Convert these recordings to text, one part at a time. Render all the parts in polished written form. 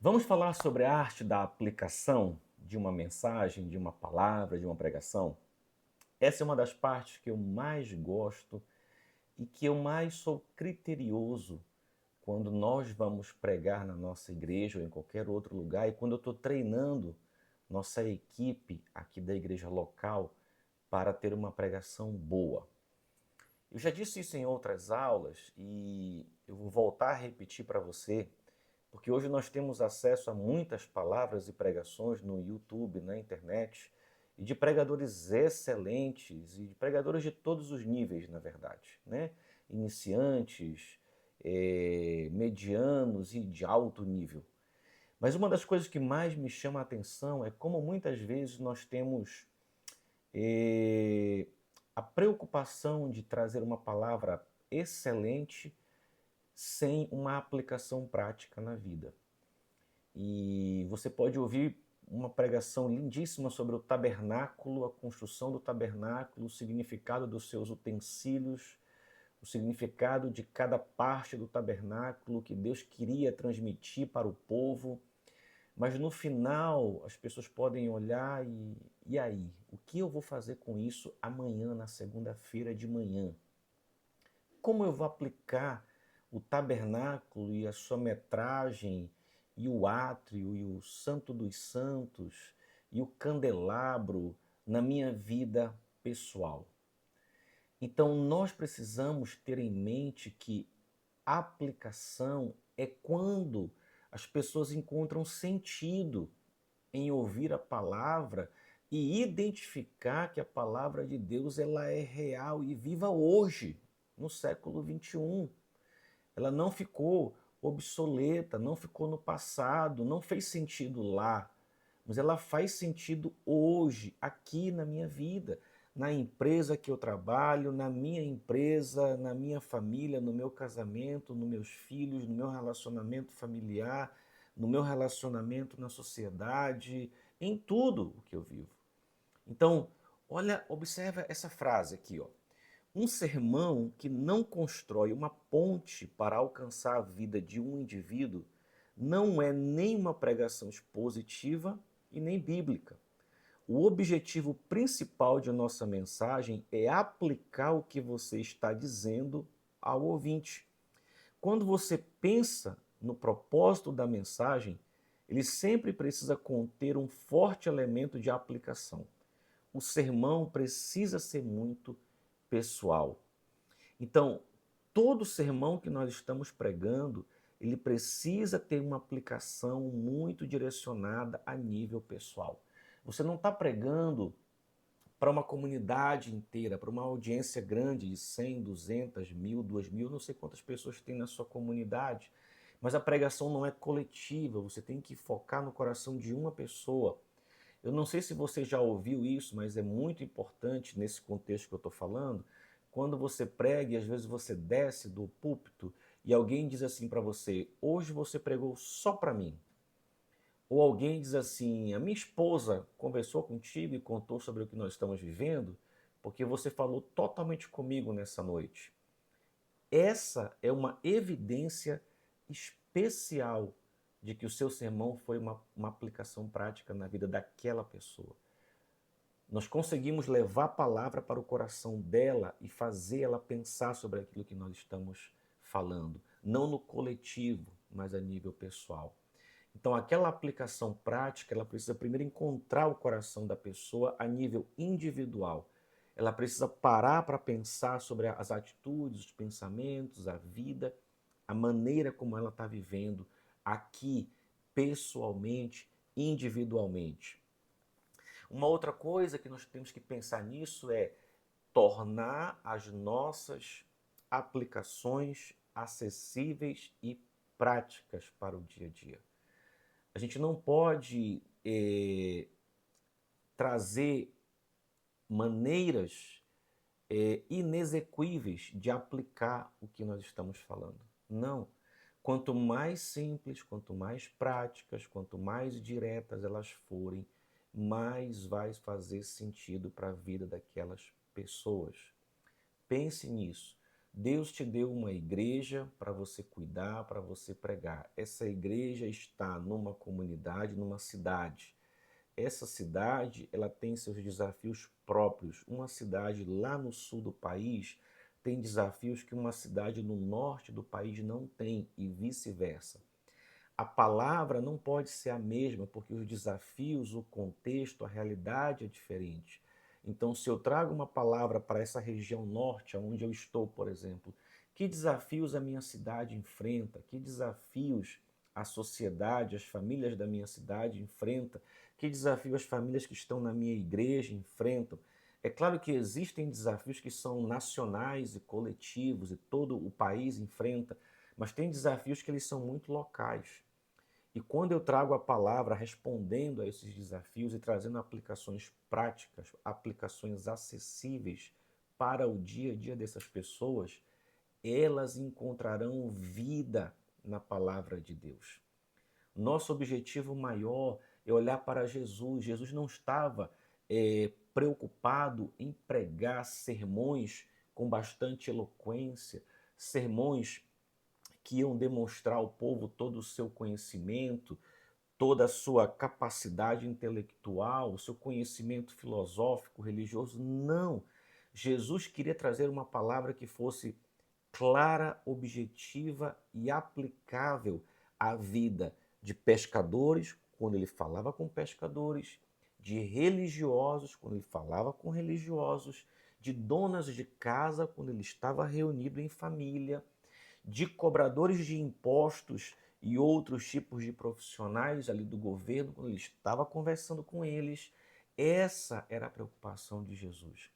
Vamos falar sobre a arte da aplicação de uma mensagem, de uma palavra, de uma pregação? Essa é uma das partes que eu mais gosto e que eu mais sou criterioso quando nós vamos pregar na nossa igreja ou em qualquer outro lugar e quando eu estou treinando nossa equipe aqui da igreja local para ter uma pregação boa. Eu já disse isso em outras aulas e eu vou voltar a repetir para você, porque hoje nós temos acesso a muitas palavras e pregações no YouTube, na internet, e de pregadores excelentes e de pregadores de todos os níveis, na verdade, né? Iniciantes, medianos e de alto nível. Mas uma das coisas que mais me chama a atenção é como muitas vezes nós temos a preocupação de trazer uma palavra excelente sem uma aplicação prática na vida. E você pode ouvir uma pregação lindíssima sobre o tabernáculo, a construção do tabernáculo, o significado dos seus utensílios, o significado de cada parte do tabernáculo que Deus queria transmitir para o povo. Mas no final as pessoas podem olhar e aí? O que eu vou fazer com isso amanhã, na segunda-feira de manhã? Como eu vou aplicar o tabernáculo e a sua metragem e o átrio e o santo dos santos e o candelabro na minha vida pessoal? Então nós precisamos ter em mente que aplicação é quando as pessoas encontram sentido em ouvir a palavra e identificar que a palavra de Deus ela é real e viva hoje, no século 21. Ela não ficou obsoleta, não ficou no passado, não fez sentido lá, mas ela faz sentido hoje, aqui na minha vida, na empresa que eu trabalho, na minha empresa, na minha família, no meu casamento, nos meus filhos, no meu relacionamento familiar, no meu relacionamento na sociedade, em tudo o que eu vivo. Então, olha, observa essa frase aqui, ó. Um sermão que não constrói uma ponte para alcançar a vida de um indivíduo não é nem uma pregação expositiva e nem bíblica. O objetivo principal de nossa mensagem é aplicar o que você está dizendo ao ouvinte. Quando você pensa no propósito da mensagem, ele sempre precisa conter um forte elemento de aplicação. O sermão precisa ser muito pessoal. Então, todo sermão que nós estamos pregando, ele precisa ter uma aplicação muito direcionada a nível pessoal. Você não está pregando para uma comunidade inteira, para uma audiência grande de 100, 200, 1000, 2000, não sei quantas pessoas tem na sua comunidade, mas a pregação não é coletiva, você tem que focar no coração de uma pessoa. Eu não sei se você já ouviu isso, mas é muito importante nesse contexto que eu estou falando. Quando você prega e às vezes você desce do púlpito e alguém diz assim para você: hoje você pregou só para mim. Ou alguém diz assim: a minha esposa conversou contigo e contou sobre o que nós estamos vivendo, porque você falou totalmente comigo nessa noite. Essa é uma evidência especial de que o seu sermão foi uma aplicação prática na vida daquela pessoa. Nós conseguimos levar a palavra para o coração dela e fazer ela pensar sobre aquilo que nós estamos falando, não no coletivo, mas a nível pessoal. Então, aquela aplicação prática, ela precisa primeiro encontrar o coração da pessoa a nível individual. Ela precisa parar para pensar sobre as atitudes, os pensamentos, a vida, a maneira como ela está vivendo aqui, pessoalmente, individualmente. Uma outra coisa que nós temos que pensar nisso é tornar as nossas aplicações acessíveis e práticas para o dia a dia. A gente não pode trazer maneiras inexequíveis de aplicar o que nós estamos falando. Não. Quanto mais simples, quanto mais práticas, quanto mais diretas elas forem, mais vai fazer sentido para a vida daquelas pessoas. Pense nisso. Deus te deu uma igreja para você cuidar, para você pregar. Essa igreja está numa comunidade, numa cidade. Essa cidade, ela tem seus desafios próprios. Uma cidade lá no sul do país tem desafios que uma cidade no norte do país não tem e vice-versa. A palavra não pode ser a mesma, porque os desafios, o contexto, a realidade é diferente. Então, se eu trago uma palavra para essa região norte, onde eu estou, por exemplo, que desafios a minha cidade enfrenta, que desafios a sociedade, as famílias da minha cidade enfrentam, que desafios as famílias que estão na minha igreja enfrentam. É claro que existem desafios que são nacionais e coletivos e todo o país enfrenta, mas tem desafios que eles são muito locais. E quando eu trago a palavra respondendo a esses desafios e trazendo aplicações práticas, aplicações acessíveis para o dia a dia dessas pessoas, elas encontrarão vida na palavra de Deus. Nosso objetivo maior é olhar para Jesus. Jesus não estava preocupado em pregar sermões com bastante eloquência, sermões que iam demonstrar ao povo todo o seu conhecimento, toda a sua capacidade intelectual, o seu conhecimento filosófico, religioso. Não. Jesus queria trazer uma palavra que fosse clara, objetiva e aplicável à vida de pescadores, quando ele falava com pescadores, de religiosos, quando ele falava com religiosos, de donas de casa, quando ele estava reunido em família, de cobradores de impostos e outros tipos de profissionais ali do governo, quando ele estava conversando com eles. Essa era a preocupação de Jesus.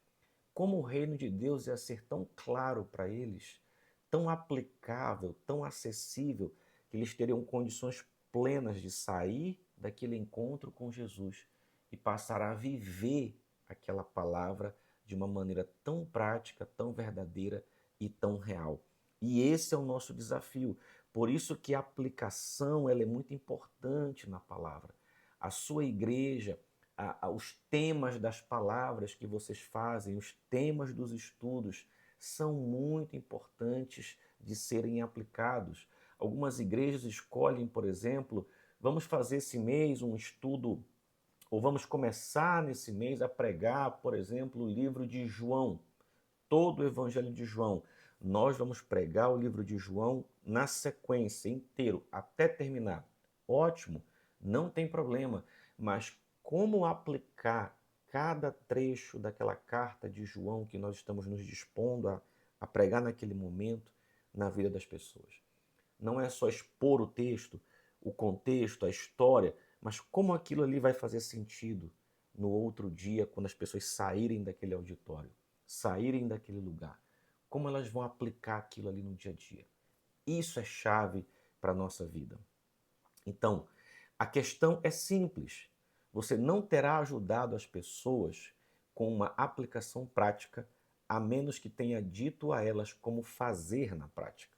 Como o reino de Deus ia ser tão claro para eles, tão aplicável, tão acessível, que eles teriam condições plenas de sair daquele encontro com Jesus e passar a viver aquela palavra de uma maneira tão prática, tão verdadeira e tão real. E esse é o nosso desafio. Por isso que a aplicação ela é muito importante na palavra. A sua igreja, os temas das palavras que vocês fazem, os temas dos estudos, são muito importantes de serem aplicados. Algumas igrejas escolhem, por exemplo, vamos fazer esse mês um estudo, ou vamos começar nesse mês a pregar, por exemplo, o livro de João, todo o Evangelho de João. Nós vamos pregar o livro de João na sequência, inteiro, até terminar. Ótimo, não tem problema, mas como aplicar cada trecho daquela carta de João que nós estamos nos dispondo a pregar naquele momento na vida das pessoas? Não é só expor o texto, o contexto, a história, mas como aquilo ali vai fazer sentido no outro dia, quando as pessoas saírem daquele auditório, saírem daquele lugar. Como elas vão aplicar aquilo ali no dia a dia. Isso é chave para a nossa vida. Então, a questão é simples. Você não terá ajudado as pessoas com uma aplicação prática, a menos que tenha dito a elas como fazer na prática.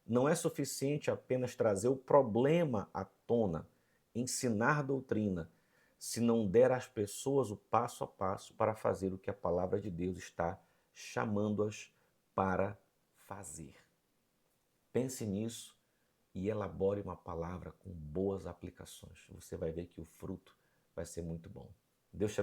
Não é suficiente apenas trazer o problema à tona, ensinar doutrina, se não der às pessoas o passo a passo para fazer o que a palavra de Deus está chamando-as para fazer. Pense nisso e elabore uma palavra com boas aplicações. Você vai ver que o fruto vai ser muito bom. Deus te abençoe.